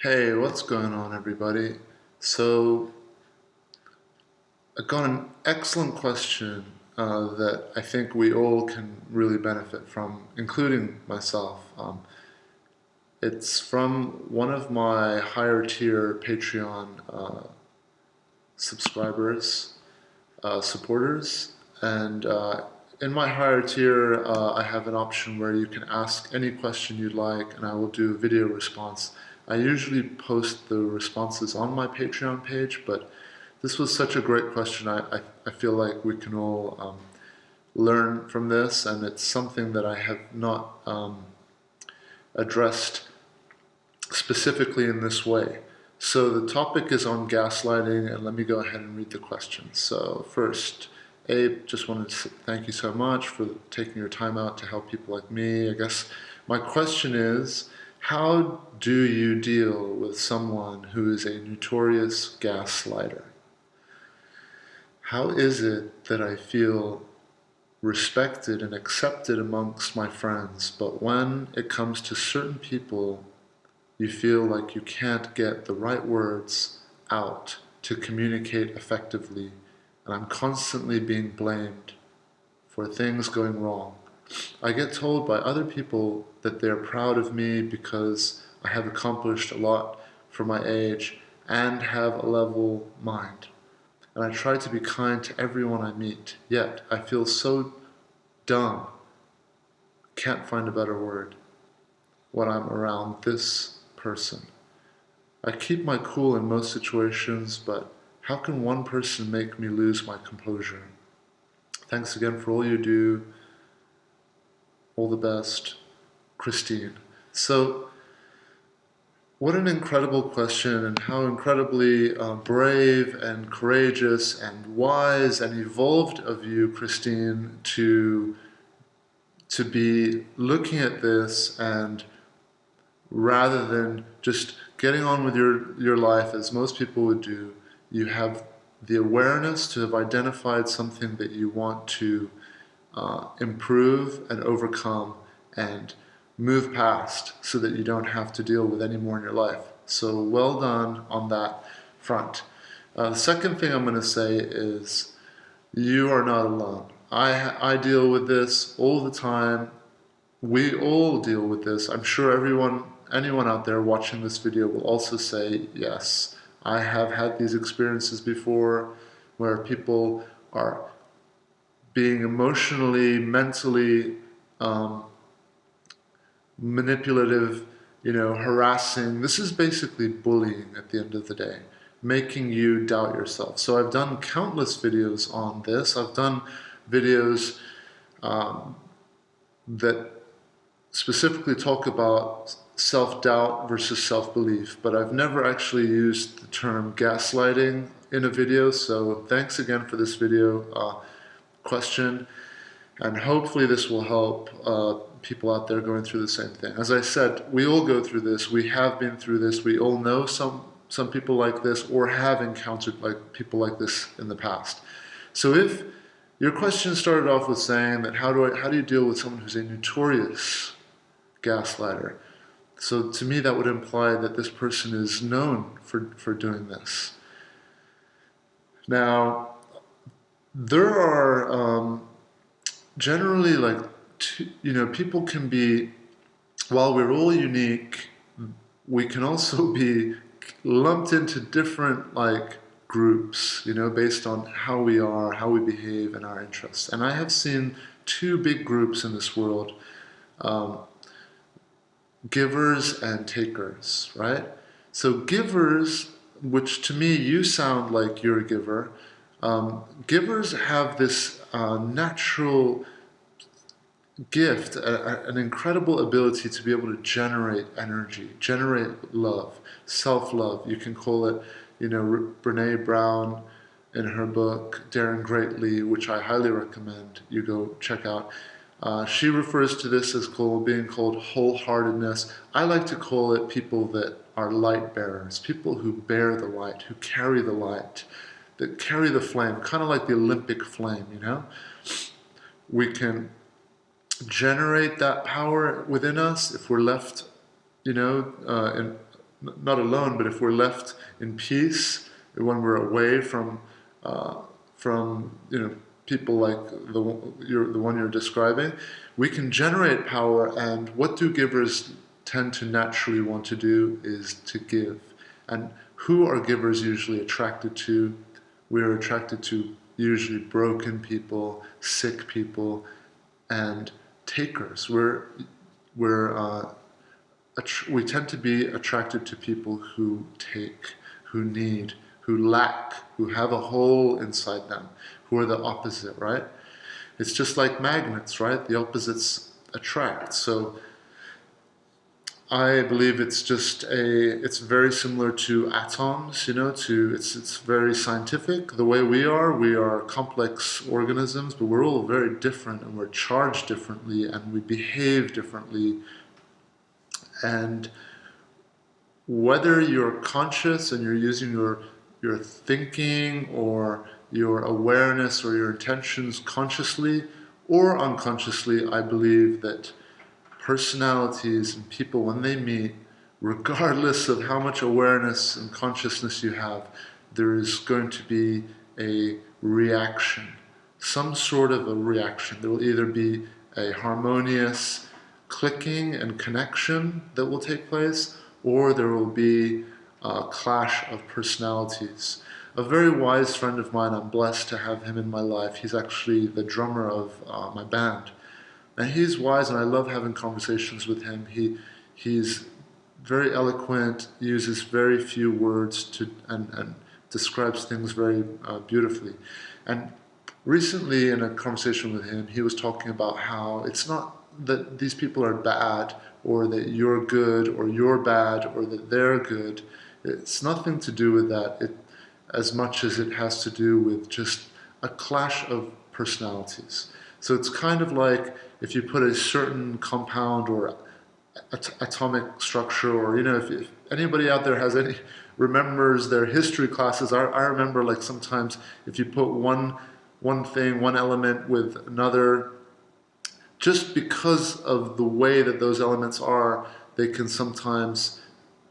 Hey, what's going on, everybody? So, I got an excellent question that I think we all can really benefit from, including myself. It's from one of my higher tier Patreon subscribers, supporters, and in my higher tier, I have an option where you can ask any question you'd like, and I will do a video response. I usually post the responses on my Patreon page, but this was such a great question. I feel like we can all learn from this, and it's something that I have not addressed specifically in this way. So the topic is on gaslighting, and let me go ahead and read the question. So first, Abe, just wanted to thank you so much for taking your time out to help people like me. I guess my question is, how do you deal with someone who is a notorious gaslighter? How is it that I feel respected and accepted amongst my friends, but when it comes to certain people, you feel like you can't get the right words out to communicate effectively, and I'm constantly being blamed for things going wrong. I get told by other people that they're proud of me because I have accomplished a lot for my age and have a level mind. And I try to be kind to everyone I meet, yet I feel so dumb, can't find a better word, when I'm around this person. I keep my cool in most situations, but how can one person make me lose my composure? Thanks again for all you do. All the best, Christine. So, what an incredible question, and how incredibly brave and courageous and wise and evolved of you, Christine, to be looking at this, and rather than just getting on with your life as most people would do, you have the awareness to have identified something that you want to improve and overcome and move past so that you don't have to deal with any more in your life. So well done on that front. The second thing I'm going to say is you are not alone. I deal with this all the time. We all deal with this. I'm sure anyone out there watching this video will also say, yes, I have had these experiences before where people are being emotionally, mentally manipulative, harassing. This is basically bullying at the end of the day, making you doubt yourself. So I've done countless videos on this. I've done videos that specifically talk about self-doubt versus self-belief, but I've never actually used the term gaslighting in a video. So thanks again for this video question, and hopefully this will help people out there going through the same thing. As I said, we all go through this. We have been through this. We all know some people like this, or have encountered people like this in the past. So if your question started off with saying that how do you deal with someone who's a notorious gaslighter? So to me that would imply that this person is known for doing this. Now, there are generally people can be, while we're all unique, we can also be lumped into different groups, based on how we are, how we behave, and our interests. And I have seen two big groups in this world, givers and takers, right? So givers, which to me, you sound like you're a giver. Givers have this natural gift, an incredible ability to be able to generate energy, generate love, self-love. You can call it, Brene Brown in her book, Daring Greatly, which I highly recommend you go check out. She refers to this as being called wholeheartedness. I like to call it people that are light bearers, people who bear the light, who carry the light, that carry the flame, kind of like the Olympic flame, We can generate that power within us if we're left, not alone, but if we're left in peace, when we're away from people like the one you're describing, we can generate power. And what do givers tend to naturally want to do is to give. And who are givers usually attracted to? We're attracted to usually broken people, sick people, and takers. We tend to be attracted to people who take, who need, who lack, who have a hole inside them, who are the opposite, right? It's just like magnets, right? The opposites attract. So I believe it's very similar to atoms, it's very scientific. The way we are complex organisms, but we're all very different, and we're charged differently, and we behave differently. And whether you're conscious and you're using your thinking or your awareness or your intentions consciously or unconsciously, I believe that personalities and people, when they meet, regardless of how much awareness and consciousness you have, there is going to be a reaction, some sort of a reaction. There will either be a harmonious clicking and connection that will take place, or there will be a clash of personalities. A very wise friend of mine, I'm blessed to have him in my life. He's actually the drummer of my band. And he's wise, and I love having conversations with him. He's very eloquent, uses very few words and describes things very beautifully. And recently, in a conversation with him, he was talking about how it's not that these people are bad, or that you're good, or you're bad, or that they're good. It's nothing to do with that, as much as it has to do with just a clash of personalities. So it's kind of like if you put a certain compound or atomic structure, or if anybody out there remembers their history classes. I remember, like, sometimes if you put one element with another, just because of the way that those elements are, they can sometimes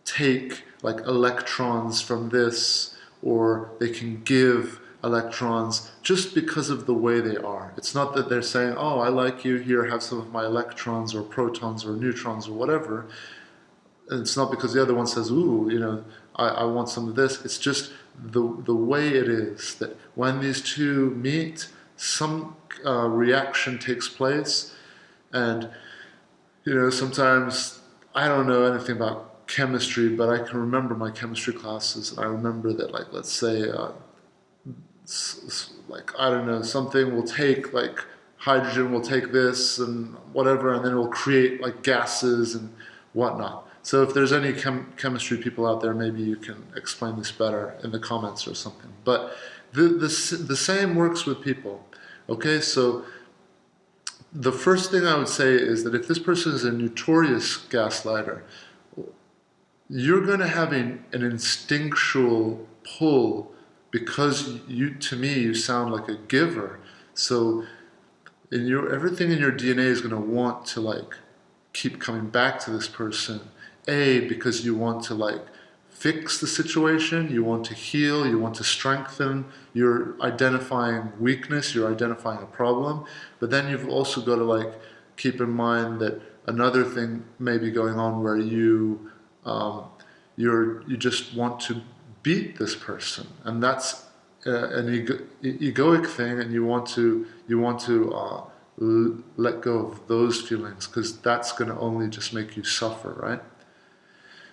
take like electrons from this, or they can give electrons just because of the way they are. It's not that they're saying, oh, I like you, here, have some of my electrons or protons or neutrons or whatever. And it's not because the other one says, ooh, I want some of this. It's just the way it is, that when these two meet, some reaction takes place. And sometimes I don't know anything about chemistry, but I can remember my chemistry classes. I remember that, like, let's say I don't know, something will take, like, hydrogen will take this and whatever, and then it will create like gases and whatnot. So if there's any chemistry people out there, maybe you can explain this better in the comments or something. But the same works with people. Okay, so the first thing I would say is that if this person is a notorious gaslighter, you're going to have an instinctual pull, because to me, you sound like a giver. So everything in your DNA is going to want to, like, keep coming back to this person. Because you want to, like, fix the situation, you want to heal, you want to strengthen, you're identifying weakness, you're identifying a problem. But then you've also got to, like, keep in mind that another thing may be going on where you just want to beat this person, and that's an egoic thing, and you want to let go of those feelings, because that's going to only just make you suffer, right?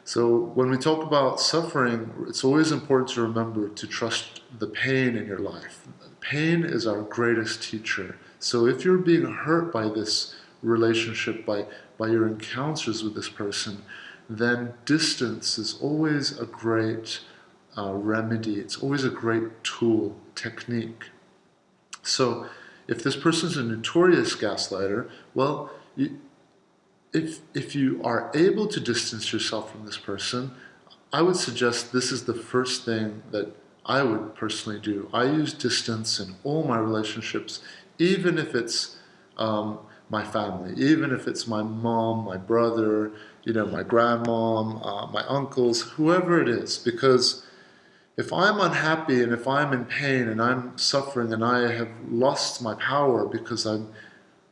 So when we talk about suffering, it's always important to remember to trust the pain in your life. Pain is our greatest teacher. So if you're being hurt by this relationship, by your encounters with this person, then distance is always a great remedy. It's always a great tool, technique. So if this person's a notorious gaslighter, well, if you are able to distance yourself from this person, I would suggest this is the first thing that I would personally do. I use distance in all my relationships, even if it's my family, even if it's my mom, my brother, my grandmom, my uncles, whoever it is, because if I'm unhappy and if I'm in pain and I'm suffering and I have lost my power because at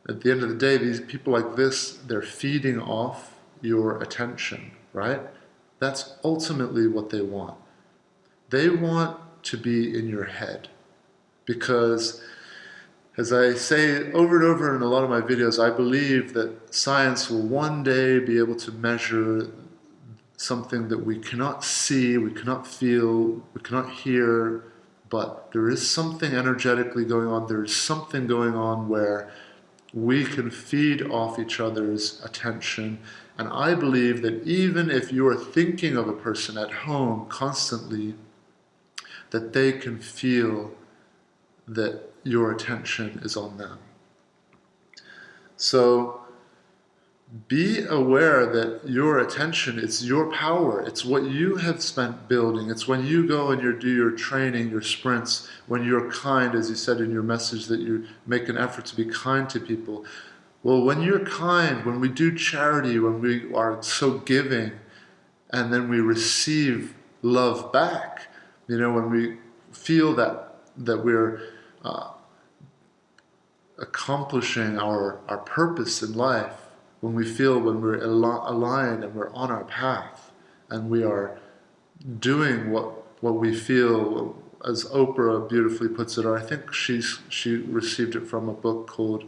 the end of the day, these people like this, they're feeding off your attention, right? That's ultimately what they want. They want to be in your head because, as I say over and over in a lot of my videos, I believe that science will one day be able to measure something that we cannot see, we cannot feel, we cannot hear, but there is something energetically going on. There is something going on where we can feed off each other's attention. And I believe that even if you are thinking of a person at home constantly, that they can feel that your attention is on them. So be aware that your attention, it's your power, it's what you have spent building. It's when you go and you do your training, your sprints, when you're kind, as you said in your message, that you make an effort to be kind to people. Well, when you're kind, when we do charity, when we are so giving, and then we receive love back, when we feel that we're accomplishing our purpose in life, when we're aligned and we're on our path and we are doing what we feel, as Oprah beautifully puts it, or I think she received it from a book called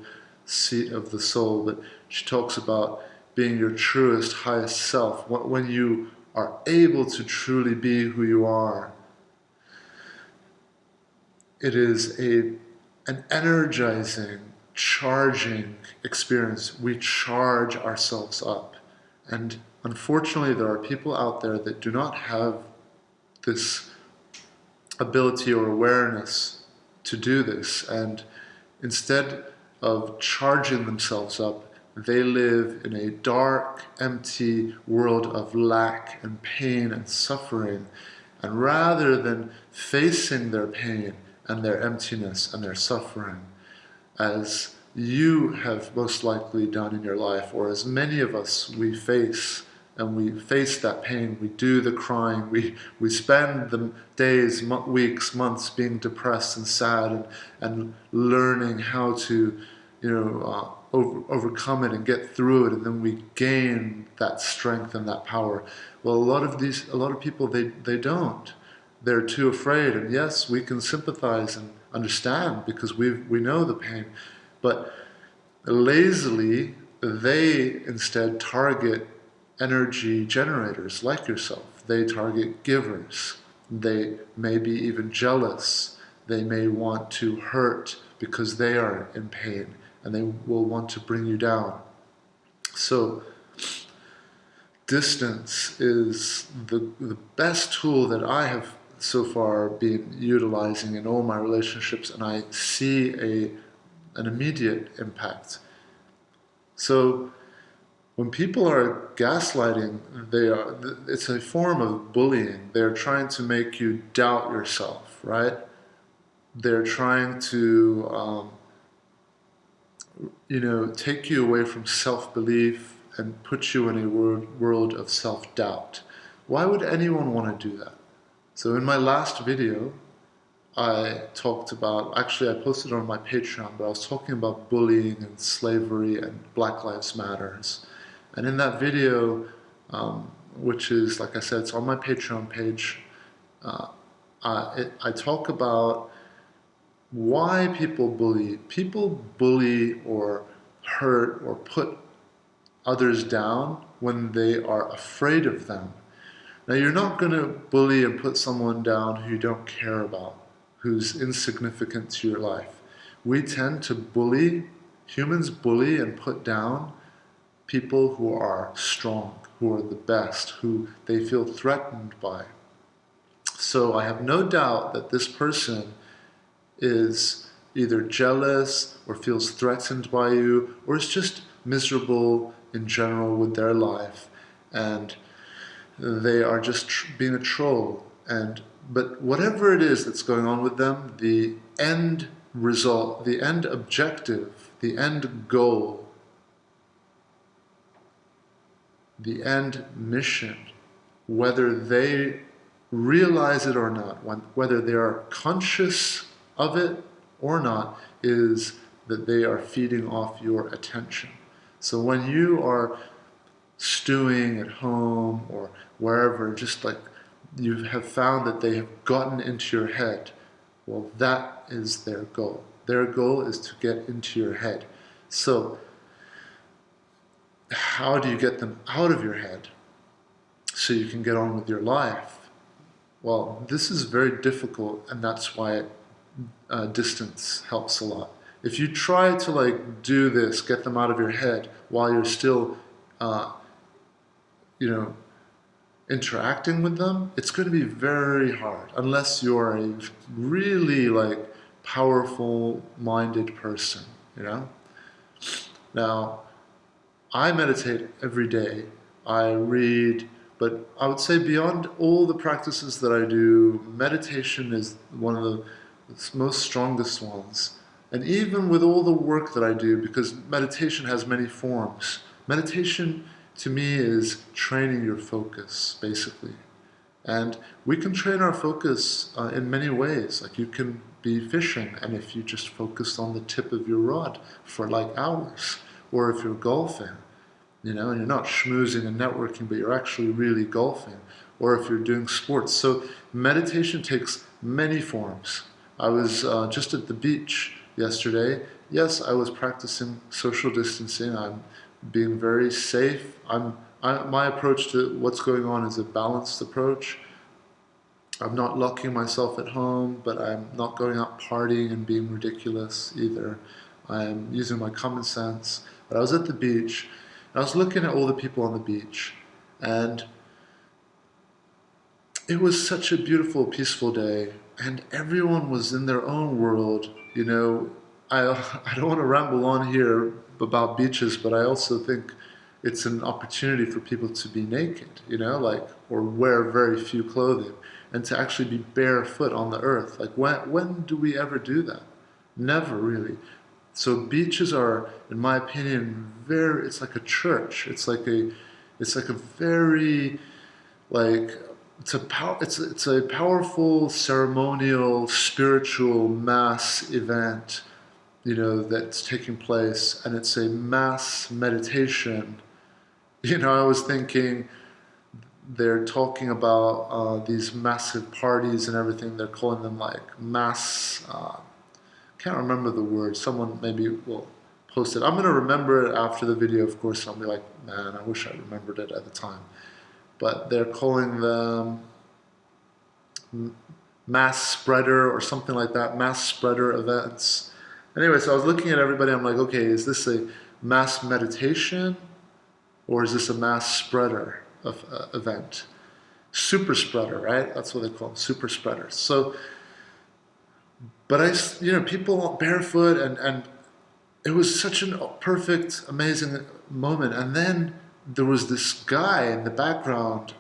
Seat of the Soul, but she talks about being your truest, highest self. When you are able to truly be who you are, it is an energizing, charging experience. We charge ourselves up. And unfortunately, there are people out there that do not have this ability or awareness to do this. And instead of charging themselves up, they live in a dark, empty world of lack and pain and suffering. And rather than facing their pain and their emptiness and their suffering, as you have most likely done in your life, or as many of us we face, and we face that pain, we do the crying, we spend the days, weeks, months being depressed and sad and learning how to overcome it and get through it, and then we gain that strength and that power. Well, a lot of people, they don't. They're too afraid, and yes, we can sympathize and understand because we know the pain, but lazily they instead target energy generators like yourself. They target givers. They may be even jealous. They may want to hurt because they are in pain, and they will want to bring you down. So distance is the best tool that I have so far been utilizing in all my relationships, and I see an immediate impact. So when people are gaslighting, it's a form of bullying. They're trying to make you doubt yourself, right? They're trying to take you away from self-belief and put you in a world of self-doubt. Why would anyone want to do that? So in my last video, I talked about, actually I posted it on my Patreon, but I was talking about bullying and slavery and Black Lives Matters. And in that video, which is, like I said, it's on my Patreon page, I talk about why people bully. People bully or hurt or put others down when they are afraid of them. Now, you're not going to bully and put someone down who you don't care about, who's insignificant to your life. We tend to bully, humans bully and put down people who are strong, who are the best, who they feel threatened by. So I have no doubt that this person is either jealous or feels threatened by you, or is just miserable in general with their life, and they are just being a troll. But whatever it is that's going on with them, the end result, the end objective, the end goal the end mission, whether they realize it or not, whether they are conscious of it or not, is that they are feeding off your attention. So when you are stewing at home or wherever, just like you have found that they have gotten into your head, well, that is their goal. Their goal is to get into your head. So how do you get them out of your head so you can get on with your life? Well, this is very difficult, and that's why distance helps a lot. If you try to like do this, get them out of your head while you're still, interacting with them, it's going to be very hard unless you're a really like powerful-minded person, Now, I meditate every day. I read, but I would say beyond all the practices that I do, meditation is one of the most strongest ones. And even with all the work that I do, because meditation has many forms, meditation to me is training your focus, basically. And we can train our focus in many ways. Like you can be fishing, and if you just focus on the tip of your rod for like hours, or if you're golfing, and you're not schmoozing and networking, but you're actually really golfing, or if you're doing sports. So meditation takes many forms. I was just at the beach yesterday. Yes, I was practicing social distancing. I'm being very safe. My approach to what's going on is a balanced approach. I'm not locking myself at home, but I'm not going out partying and being ridiculous either. I'm using my common sense. But I was at the beach, and I was looking at all the people on the beach, and it was such a beautiful, peaceful day, and everyone was in their own world. I don't want to ramble on here about beaches, but I also think it's an opportunity for people to be naked, or wear very few clothing, and to actually be barefoot on the earth. Like when do we ever do that? Never really. So beaches are, in my opinion, it's like a church. It's like a very it's a powerful ceremonial spiritual mass event, that's taking place, and it's a mass meditation. I was thinking they're talking about these massive parties and everything. They're calling them like mass. Can't remember the word. Someone maybe will post it. I'm going to remember it after the video, of course. I'll be like, man, I wish I remembered it at the time. But they're calling them mass spreader or something like that, mass spreader events. Anyway, so I was looking at everybody. I'm like, okay, is this a mass meditation or is this a mass spreader event? Super spreader, right? That's what they call them, super spreaders. So, but people barefoot, and it was such a perfect, amazing moment. And then there was this guy in the background.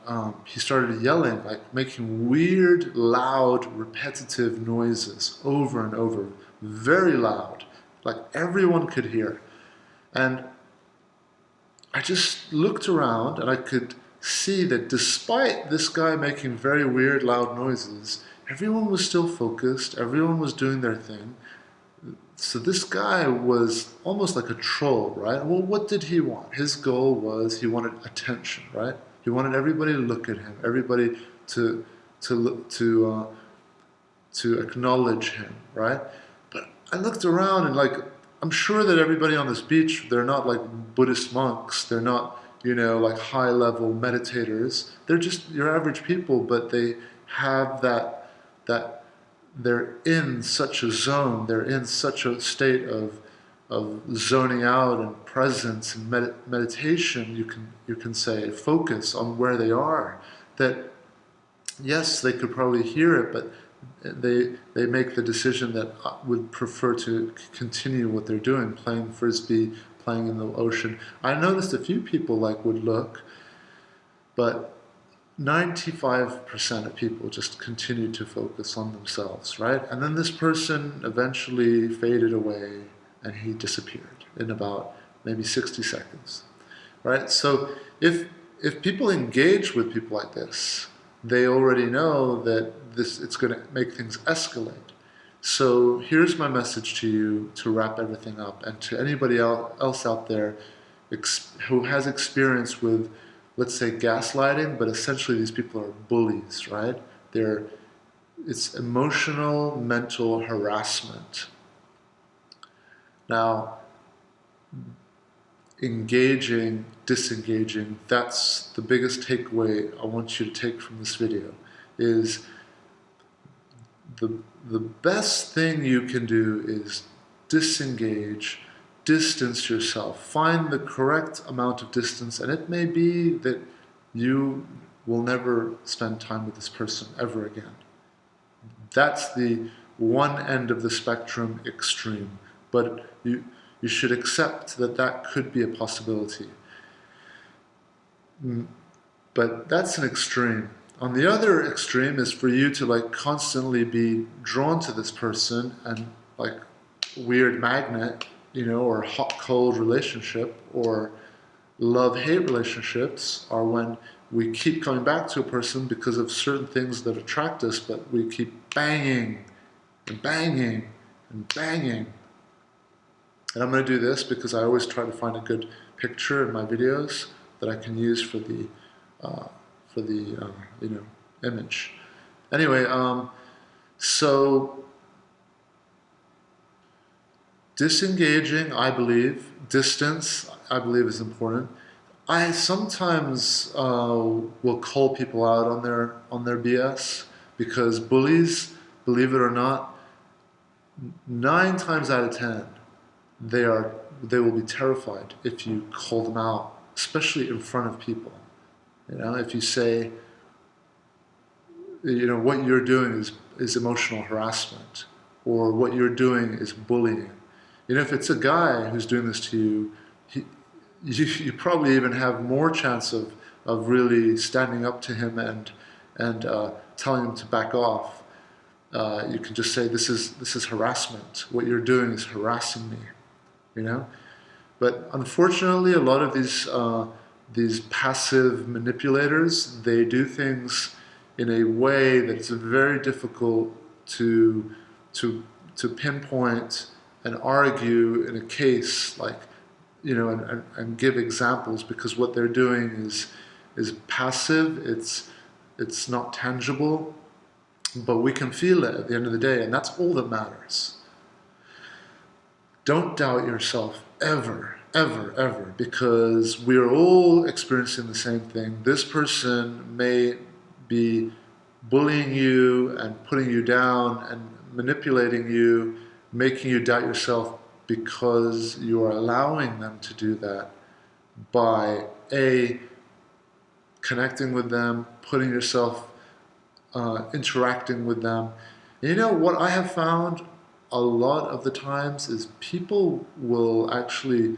He started yelling, like making weird, loud, repetitive noises over and over, very loud, like everyone could hear. And I just looked around and I could see that despite this guy making very weird, loud noises, everyone was still focused, everyone was doing their thing. So this guy was almost like a troll, right? Well, what did he want? His goal was he wanted attention, right? He wanted everybody to look at him, everybody to acknowledge him, right? But I looked around and I'm sure that everybody on this beach, they're not like Buddhist monks, they're not, like high-level meditators. They're just your average people, but they have that they're in such a zone, they're in such a state of zoning out and presence and meditation, you can say, focus on where they are, that yes, they could probably hear it, but they make the decision that would prefer to continue what they're doing, playing frisbee, playing in the ocean. I noticed a few people would look, but 95% of people just continued to focus on themselves, right? And then this person eventually faded away and he disappeared in about maybe 60 seconds, right? So if if people engage with people like this, they already know that it's going to make things escalate. So here's my message to you to wrap everything up, and to anybody else out there who has experience with, let's say, gaslighting, but essentially these people are bullies, right? It's emotional, mental harassment. Now, engaging, disengaging, that's the biggest takeaway I want you to take from this video, is the best thing you can do is disengage, distance yourself, find the correct amount of distance, and it may be that you will never spend time with this person ever again. That's the one end of the spectrum extreme, but you should accept that that could be a possibility. But that's an extreme. On the other extreme is for you to like constantly be drawn to this person, and like weird magnet, you know, or hot-cold relationship, or love-hate relationships are when we keep coming back to a person because of certain things that attract us, but we keep banging and banging and banging. And I'm going to do this because I always try to find a good picture in my videos that I can use for the image. Anyway, so disengaging, I believe, distance, I believe, is important. I sometimes will call people out on their BS, because bullies, believe it or not, 9 times out of 10, they will be terrified if you call them out, especially in front of people. You know, if you say, you know, what you're doing is emotional harassment, or what you're doing is bullying. You know, if it's a guy who's doing this to you, you probably even have more chance of really standing up to him and telling him to back off. You can just say, this is harassment. What you're doing is harassing me. You know, but unfortunately, a lot of these passive manipulators, they do things in a way that's very difficult to pinpoint and argue in a case, like, you know, and give examples, because what they're doing is passive. It's not tangible, but we can feel it at the end of the day, and that's all that matters. Don't doubt yourself ever, ever, ever, because we are all experiencing the same thing. This person may be bullying you and putting you down and manipulating you, making you doubt yourself, because you are allowing them to do that by connecting with them, putting yourself, interacting with them. And you know what I have found a lot of the times is people will actually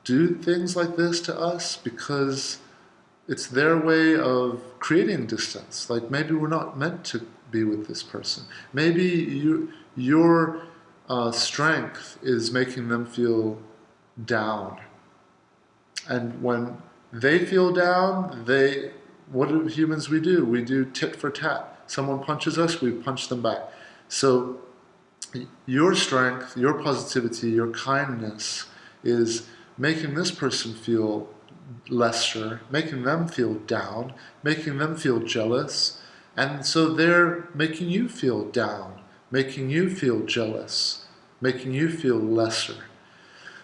do things like this to us because it's their way of creating distance. Like, maybe we're not meant to be with this person. Maybe your strength is making them feel down. And when they feel down, what do humans we do? We do tit for tat. Someone punches us, we punch them back. So your strength, your positivity, your kindness is making this person feel lesser, making them feel down, making them feel jealous, and so they're making you feel down, making you feel jealous, making you feel lesser.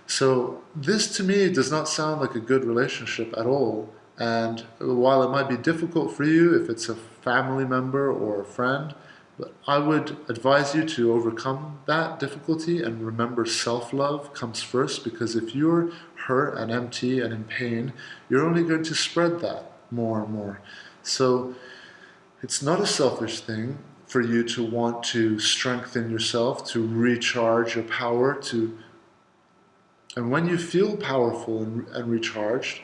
So this, to me, does not sound like a good relationship at all. And while it might be difficult for you if it's a family member or a friend, but I would advise you to overcome that difficulty and remember self-love comes first, because if you're hurt and empty and in pain, you're only going to spread that more and more. So it's not a selfish thing for you to want to strengthen yourself, to recharge your power, and when you feel powerful and recharged,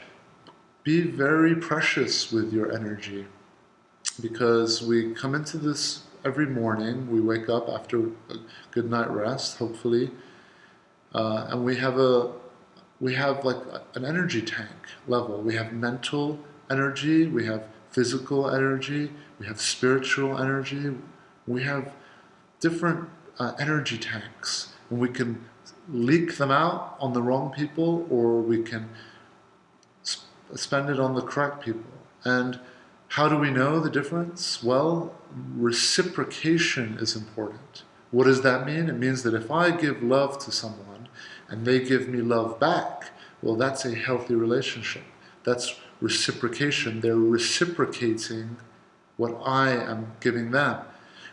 be very precious with your energy, because we come into this every morning. We wake up after a good night rest, hopefully, and we have like an energy tank level. We have mental, energy, we have physical energy, we have spiritual energy, we have different energy tanks, and we can leak them out on the wrong people, or we can spend it on the correct people. And how do we know the difference? Well, reciprocation is important. What does that mean? It means that if I give love to someone and they give me love back, well, that's a healthy relationship. That's reciprocation. They're reciprocating what I am giving them.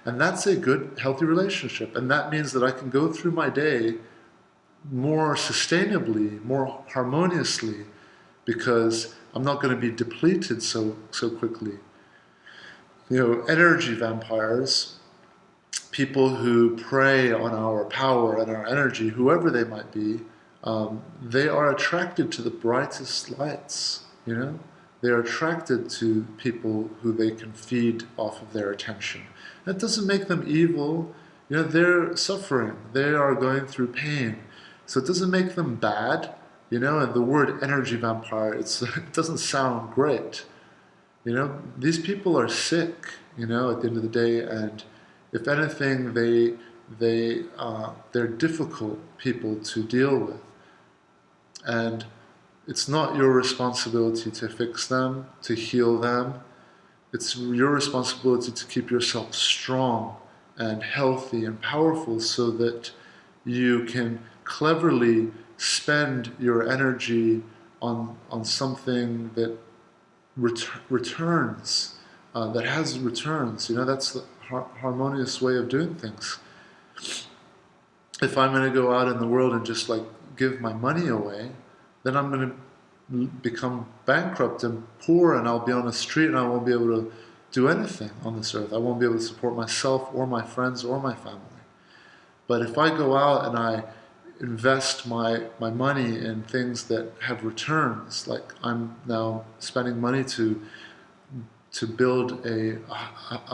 And that's a good, healthy relationship. And that means that I can go through my day more sustainably, more harmoniously, because I'm not going to be depleted so quickly. Energy vampires, people who prey on our power and our energy, whoever they might be, they are attracted to the brightest lights, They are attracted to people who they can feed off of their attention. That doesn't make them evil. They're suffering. They are going through pain. So it doesn't make them bad. And the word energy vampire, it doesn't sound great. These people are sick, at the end of the day, and if anything, they're difficult people to deal with. And it's not your responsibility to fix them, to heal them. It's your responsibility to keep yourself strong and healthy and powerful so that you can cleverly spend your energy on something that returns, that has returns. That's the harmonious way of doing things. If I'm going to go out in the world and just give my money away, then I'm going to become bankrupt and poor, and I'll be on the street and I won't be able to do anything on this earth. I won't be able to support myself or my friends or my family. But if I go out and I invest my money in things that have returns, like I'm now spending money to build a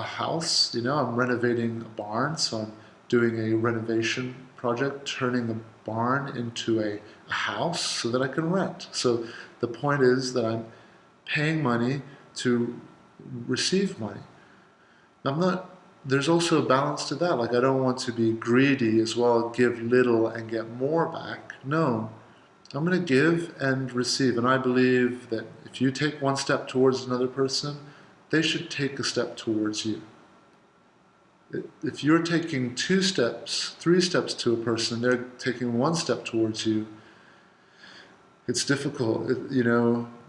house, I'm renovating a barn, so I'm doing a renovation project, turning the barn into a house so that I can rent. So the point is that I'm paying money to receive money. There's also a balance to that. I don't want to be greedy as well, give little and get more back. No, I'm going to give and receive. And I believe that if you take one step towards another person, they should take a step towards you. If you're taking 2 steps, 3 steps to a person, they're taking 1 step towards you, it's difficult.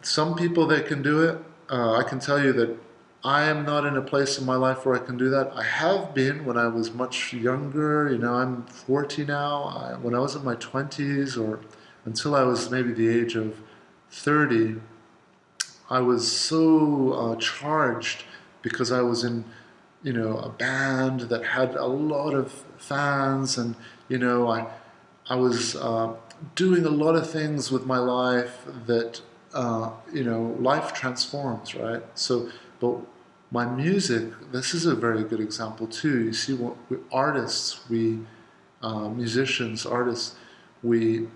Some people, they can do it. I can tell you that I am not in a place in my life where I can do that. I have been when I was much younger. I'm 40 now. When I was in my 20s, or until I was maybe the age of 30, I was so charged because I was in, a band that had a lot of fans, and I was doing a lot of things with my life that life transforms, right? But my music, this is a very good example too. You see, musicians, artists, we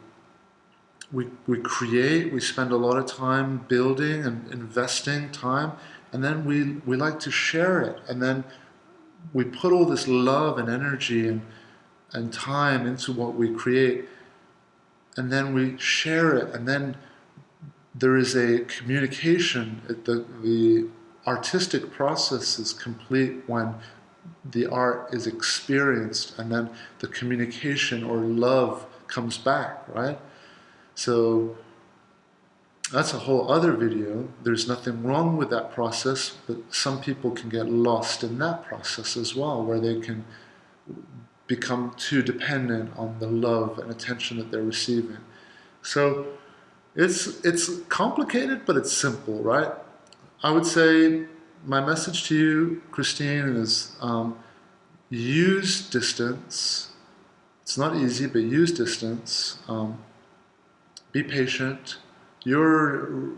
create, we spend a lot of time building and investing time, and then we like to share it, and then we put all this love and energy and time into what we create, and then we share it, and then there is a communication. The artistic process is complete when the art is experienced, and then the communication or love comes back, right? So that's a whole other video. There's nothing wrong with that process, but some people can get lost in that process as well, where they can become too dependent on the love and attention that they're receiving. So it's complicated, but it's simple, right? I would say my message to you, Christine, is use distance. It's not easy, but use distance. Be patient. Your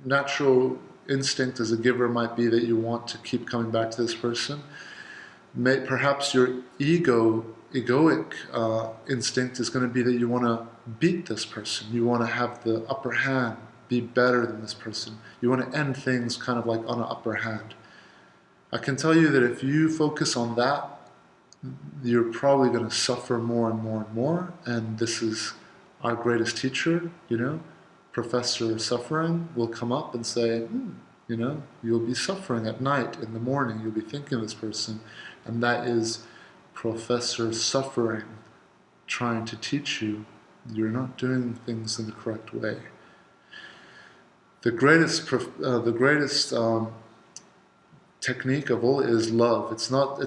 natural instinct as a giver might be that you want to keep coming back to this person. Perhaps your egoic instinct is going to be that you want to beat this person. You want to have the upper hand. be better than this person. You want to end things kind of like on an upper hand. I can tell you that if you focus on that, you're probably going to suffer more and more and more. And this is our greatest teacher, Professor Suffering will come up and say, you'll be suffering at night, in the morning, you'll be thinking of this person. And that is Professor Suffering trying to teach you you're not doing things in the correct way. The greatest technique of all is love. It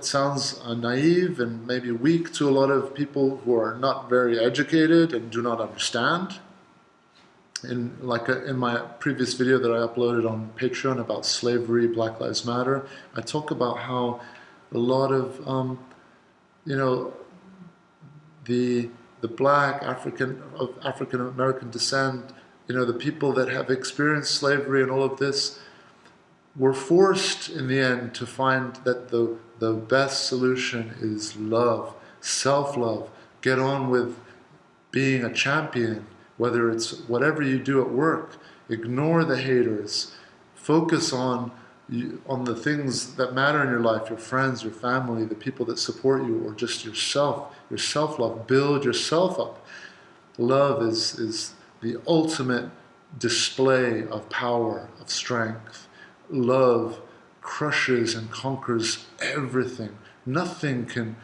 sounds naive and maybe weak to a lot of people who are not very educated and do not understand. In my previous video that I uploaded on Patreon about slavery, Black Lives Matter, I talk about how a lot of the black African American descent, the people that have experienced slavery and all of this, were forced in the end to find that the best solution is love, self-love. Get on with being a champion, whether it's whatever you do at work. Ignore the haters. Focus on the things that matter in your life, your friends, your family, the people that support you, or just yourself, your self-love. Build yourself up. Love is the ultimate display of power, of strength. Love crushes and conquers everything. Nothing can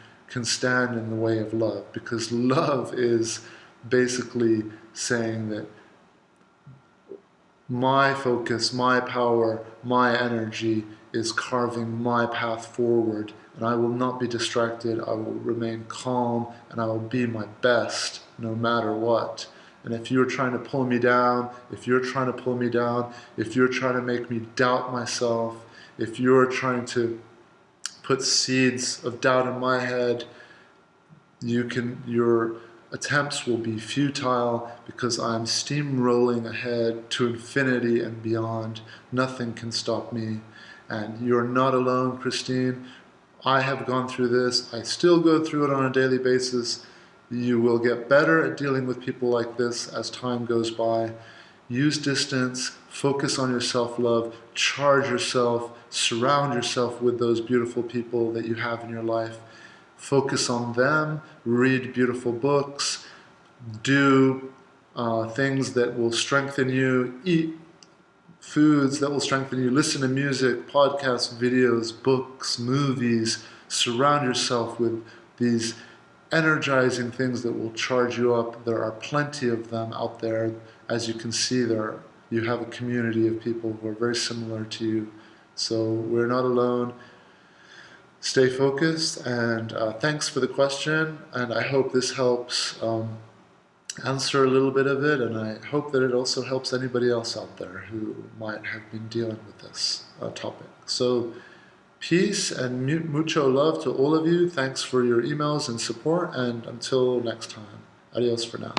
stand in the way of love, because love is basically saying that my focus, my power, my energy is carving my path forward, and I will not be distracted. I will remain calm, and I will be my best no matter what. And if you're trying to pull me down, if you're trying to make me doubt myself, if you're trying to put seeds of doubt in my head, your attempts will be futile, because I'm steamrolling ahead to infinity and beyond. Nothing can stop me. And you're not alone, Christine. I have gone through this. I still go through it on a daily basis. You will get better at dealing with people like this as time goes by. Use distance, focus on your self-love, charge yourself, surround yourself with those beautiful people that you have in your life. Focus on them, read beautiful books, do things that will strengthen you, eat foods that will strengthen you, listen to music, podcasts, videos, books, movies. Surround yourself with these energizing things that will charge you up. There are plenty of them out there. As you can see, you have a community of people who are very similar to you. So we're not alone. Stay focused, and thanks for the question, and I hope this helps answer a little bit of it, and I hope that it also helps anybody else out there who might have been dealing with this topic. So peace and mucho love to all of you. Thanks for your emails and support, and until next time, adios for now.